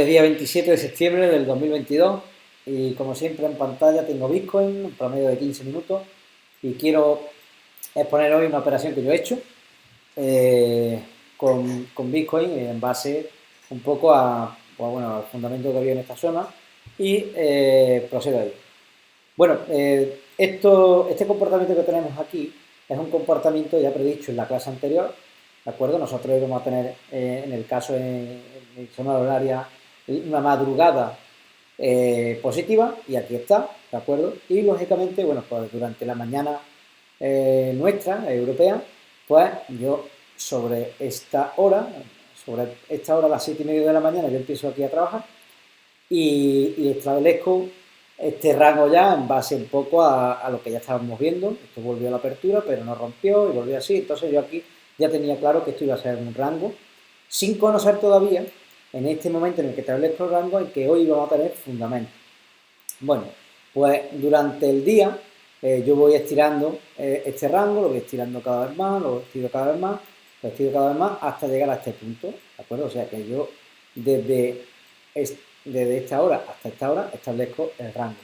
Es día 27 de septiembre del 2022 y como siempre en pantalla tengo Bitcoin, un promedio de 15 minutos y quiero exponer hoy una operación que yo he hecho con Bitcoin en base un poco al fundamento que había en esta zona y procedo a ello. Bueno, este comportamiento que tenemos aquí es un comportamiento ya predicho en la clase anterior, ¿de acuerdo? Nosotros íbamos a tener, en el caso en zona horaria, una madrugada positiva, y aquí está, ¿de acuerdo? Y lógicamente, bueno, pues durante la mañana nuestra, europea, pues yo sobre esta hora a las 7:30 de la mañana, yo empiezo aquí a trabajar y establezco este rango ya en base un poco a lo que ya estábamos viendo. Esto volvió a la apertura, pero no rompió y volvió así. Entonces yo aquí ya tenía claro que esto iba a ser un rango, sin conocer todavía, en este momento en el que establezco el rango, en que hoy vamos a tener fundamento. Bueno, pues durante el día yo voy estirando este rango, lo voy estirando cada vez más, lo estiro cada vez más, lo estiro cada vez más hasta llegar a este punto, ¿de acuerdo? O sea que yo desde, desde esta hora hasta esta hora establezco el rango.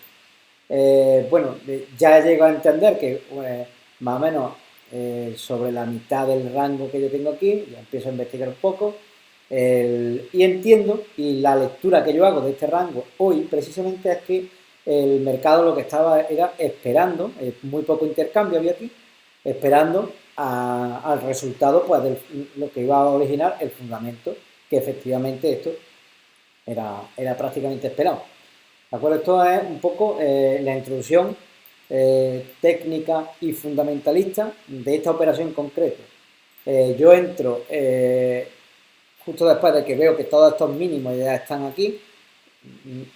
Bueno, ya llego a entender que más o menos sobre la mitad del rango que yo tengo aquí, ya empiezo a investigar un poco y entiendo, y la lectura que yo hago de este rango hoy precisamente es que el mercado lo que estaba era esperando, muy poco intercambio había aquí, esperando al resultado pues, de lo que iba a originar el fundamento, que efectivamente esto era prácticamente esperado. ¿De acuerdo? Esto es un poco la introducción técnica y fundamentalista de esta operación en concreto. Yo entro justo después de que veo que todos estos mínimos ya están aquí.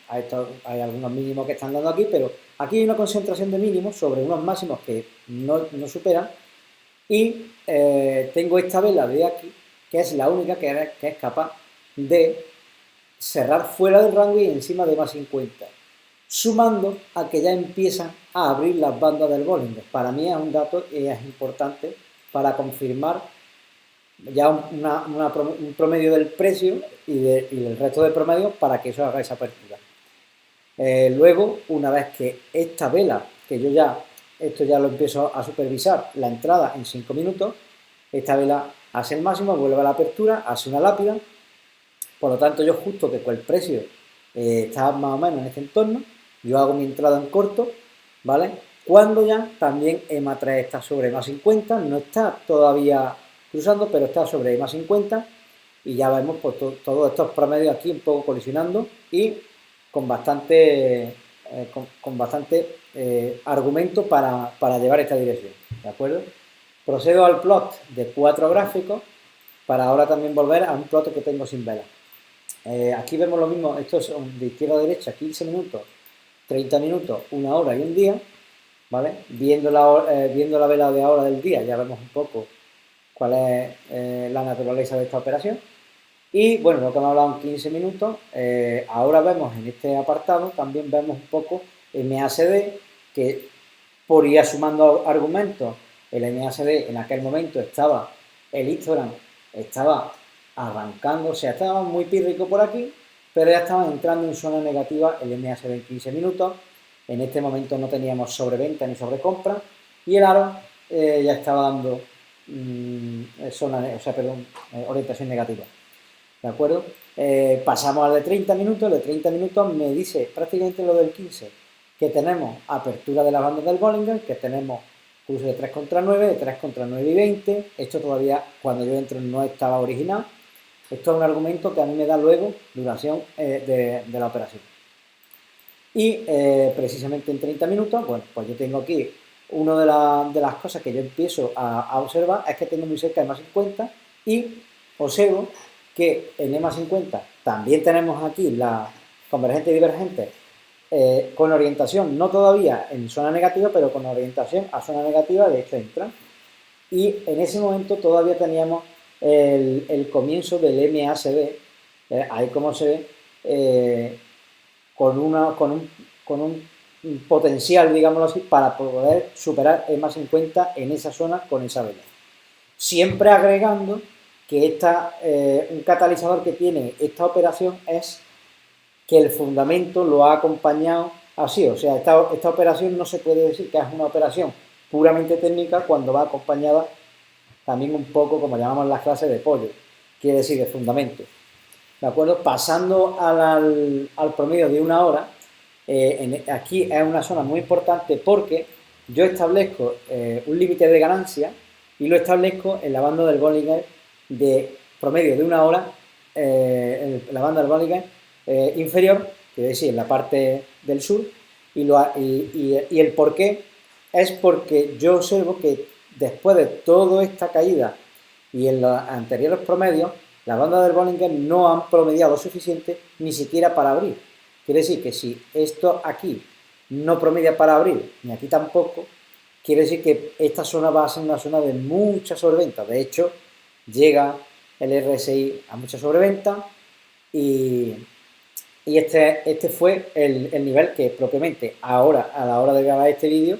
Hay algunos mínimos que están dando aquí, pero aquí hay una concentración de mínimos sobre unos máximos que no superan. Y tengo esta vela de aquí, que es la única que es capaz de cerrar fuera del rango y encima de más 50, sumando a que ya empiezan a abrir las bandas del Bollinger. Para mí es un dato y es importante para confirmar ya un promedio del precio y del resto de promedios para que eso haga esa apertura. Luego, una vez que esta vela, que esto ya lo empiezo a supervisar, la entrada en 5 minutos, esta vela hace el máximo, vuelve a la apertura, hace una lápida. Por lo tanto, yo justo que con el precio está más o menos en este entorno, yo hago mi entrada en corto, ¿vale? Cuando ya también EMA3 está sobre EMA 50, no está todavía cruzando, pero está sobre EMA 50 y ya vemos pues, todos estos promedios aquí un poco colisionando y con bastante argumento para llevar esta dirección, ¿de acuerdo? Procedo al plot de 4 gráficos para ahora también volver a un plot que tengo sin vela. Aquí vemos lo mismo, estos son de izquierda a derecha, 15 minutos, 30 minutos, 1 hora y un día, ¿vale? Viendo la vela de ahora del día ya vemos un poco cuál es la naturaleza de esta operación. Y bueno, lo que hemos hablado en 15 minutos, ahora vemos en este apartado, también vemos un poco MACD, que por ir sumando argumentos, el MACD en aquel momento estaba, el histogram estaba arrancando, o sea, estaba muy pírrico por aquí, pero ya estaba entrando en zona negativa el MACD en 15 minutos. En este momento no teníamos sobreventa ni sobrecompra y el aro ya estaba dando orientación negativa. ¿De acuerdo? Pasamos al de 30 minutos. El de 30 minutos me dice prácticamente lo del 15, que tenemos apertura de las bandas del Bollinger, que tenemos cruce de 3 contra 9, de 3 contra 9 y 20. Esto todavía, cuando yo entro, no estaba original. Esto es un argumento que a mí me da luego duración de la operación. Y precisamente en 30 minutos, bueno, pues yo tengo aquí una de las cosas que yo empiezo a observar es que tengo muy cerca de EMA 50 y observo que en EMA 50 también tenemos aquí la convergente y divergente con orientación, no todavía en zona negativa, pero con orientación a zona negativa, de hecho entra. Y en ese momento todavía teníamos el comienzo del MACD, ahí como se ve, con un potencial, digámoslo así, para poder superar EMA 50 en esa zona con esa vela. Siempre agregando que un catalizador que tiene esta operación es que el fundamento lo ha acompañado así. O sea, esta operación no se puede decir que es una operación puramente técnica cuando va acompañada también un poco, como llamamos las clases, de pollo, quiere decir de fundamento. ¿De acuerdo? Pasando al promedio de una hora, aquí es una zona muy importante porque yo establezco un límite de ganancia y lo establezco en la banda del Bollinger de promedio de una hora, en la banda del Bollinger inferior, que es decir, en la parte del sur, y el por qué es porque yo observo que después de toda esta caída y en los anteriores promedios, las bandas del Bollinger no han promediado suficiente ni siquiera para abrir. Quiere decir que si esto aquí no promedia para abrir, ni aquí tampoco, quiere decir que esta zona va a ser una zona de mucha sobreventa. De hecho, llega el RSI a mucha sobreventa y este fue el nivel que propiamente ahora, a la hora de grabar este vídeo,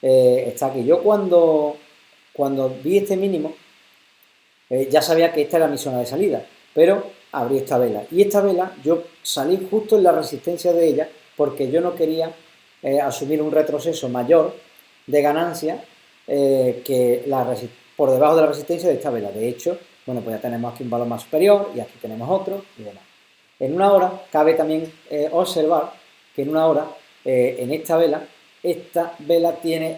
está aquí. Yo cuando vi este mínimo, ya sabía que esta era mi zona de salida, pero abrí esta vela. Y esta vela yo salí justo en la resistencia de ella porque yo no quería asumir un retroceso mayor de ganancia que por debajo de la resistencia de esta vela. De hecho, bueno, pues ya tenemos aquí un valor más superior y aquí tenemos otro y demás. En una hora cabe también observar que en una hora, en esta vela tiene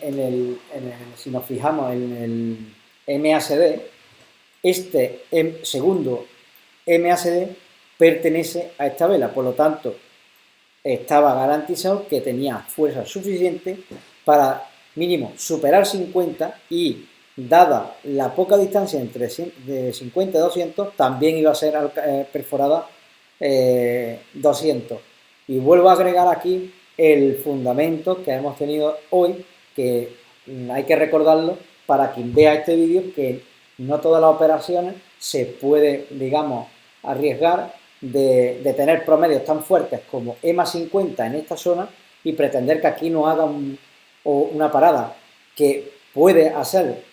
si nos fijamos en el MACD, este segundo MACD pertenece a esta vela, por lo tanto estaba garantizado que tenía fuerza suficiente para mínimo superar 50 y dada la poca distancia entre de 50 y 200 también iba a ser perforada 200. Y vuelvo a agregar aquí el fundamento que hemos tenido hoy, que hay que recordarlo para quien vea este vídeo, que no todas las operaciones se puede, digamos, arriesgar de tener promedios tan fuertes como EMA 50 en esta zona y pretender que aquí no haga una parada que puede hacer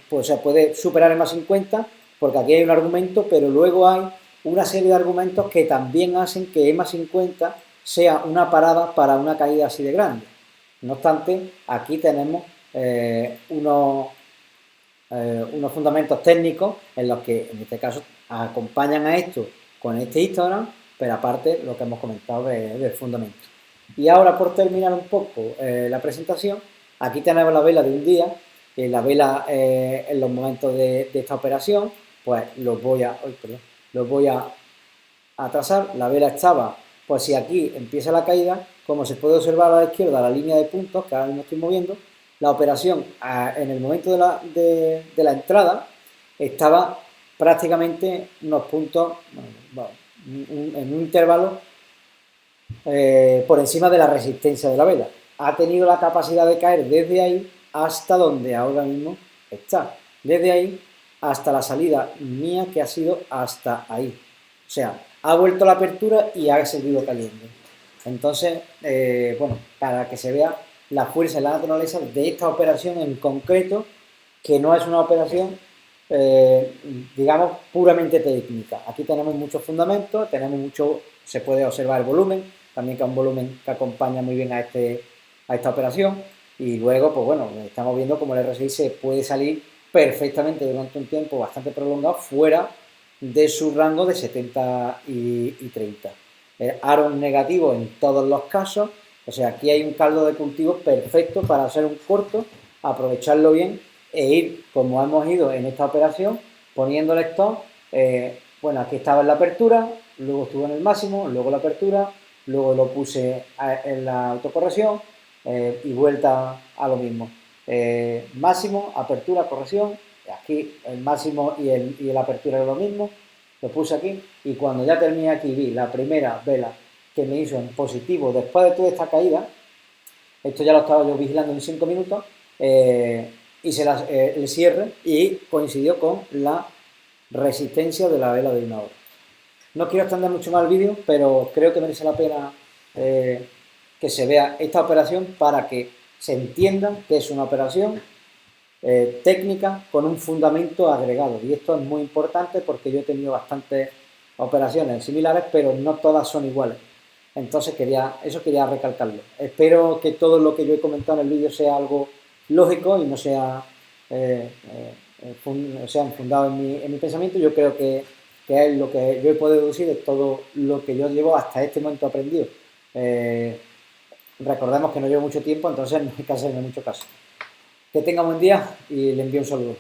pues se puede superar EMA 50 porque aquí hay un argumento, pero luego hay una serie de argumentos que también hacen que EMA 50 sea una parada para una caída así de grande. No obstante, aquí tenemos unos fundamentos técnicos en los que en este caso acompañan a esto con este histogram, pero aparte lo que hemos comentado del fundamento. Y ahora, por terminar un poco la presentación, aquí tenemos la vela de un día, la vela en los momentos de esta operación, pues los voy a trazar. La vela estaba, pues si aquí empieza la caída, como se puede observar a la izquierda la línea de puntos que ahora mismo estoy moviendo, la operación en el momento de la entrada estaba prácticamente unos puntos, en un intervalo por encima de la resistencia de la vela. Ha tenido la capacidad de caer desde ahí hasta donde ahora mismo está. Desde ahí hasta la salida mía, que ha sido hasta ahí. O sea, ha vuelto la apertura y ha seguido cayendo. Entonces, bueno, para que se vea la fuerza y la naturaleza de esta operación en concreto, que no es una operación, digamos, puramente técnica. Aquí tenemos muchos fundamentos, se puede observar el volumen, también que es un volumen que acompaña muy bien a esta operación, y luego, pues bueno, estamos viendo cómo el RSI se puede salir perfectamente durante un tiempo bastante prolongado fuera de su rango de 70 y 30. Aaron negativo en todos los casos, o sea, aquí hay un caldo de cultivo perfecto para hacer un corto, aprovecharlo bien e ir, como hemos ido en esta operación, poniendo el stop. Bueno, aquí estaba en la apertura, luego estuvo en el máximo, luego la apertura, luego lo puse en la autocorrección y vuelta a lo mismo. Máximo, apertura, corrección, aquí el máximo y la apertura es lo mismo, lo puse aquí y cuando ya terminé aquí vi la primera vela que me hizo en positivo después de toda esta caída. Esto ya lo estaba yo vigilando en 5 minutos, hice el cierre y coincidió con la resistencia de la vela de una hora. No quiero extender mucho más el vídeo, pero creo que merece la pena que se vea esta operación para que se entienda que es una operación técnica con un fundamento agregado. Y esto es muy importante porque yo he tenido bastantes operaciones similares, pero no todas son iguales. Entonces eso quería recalcarlo. Espero que todo lo que yo he comentado en el vídeo sea algo lógico y no sea sean fundados en mi pensamiento. Yo creo que es lo que yo he podido deducir de todo lo que yo llevo hasta este momento aprendido. Eh, Recordemos que no llevo mucho tiempo, entonces no hay que hacerme mucho caso. Que tenga buen día y le envío un saludo.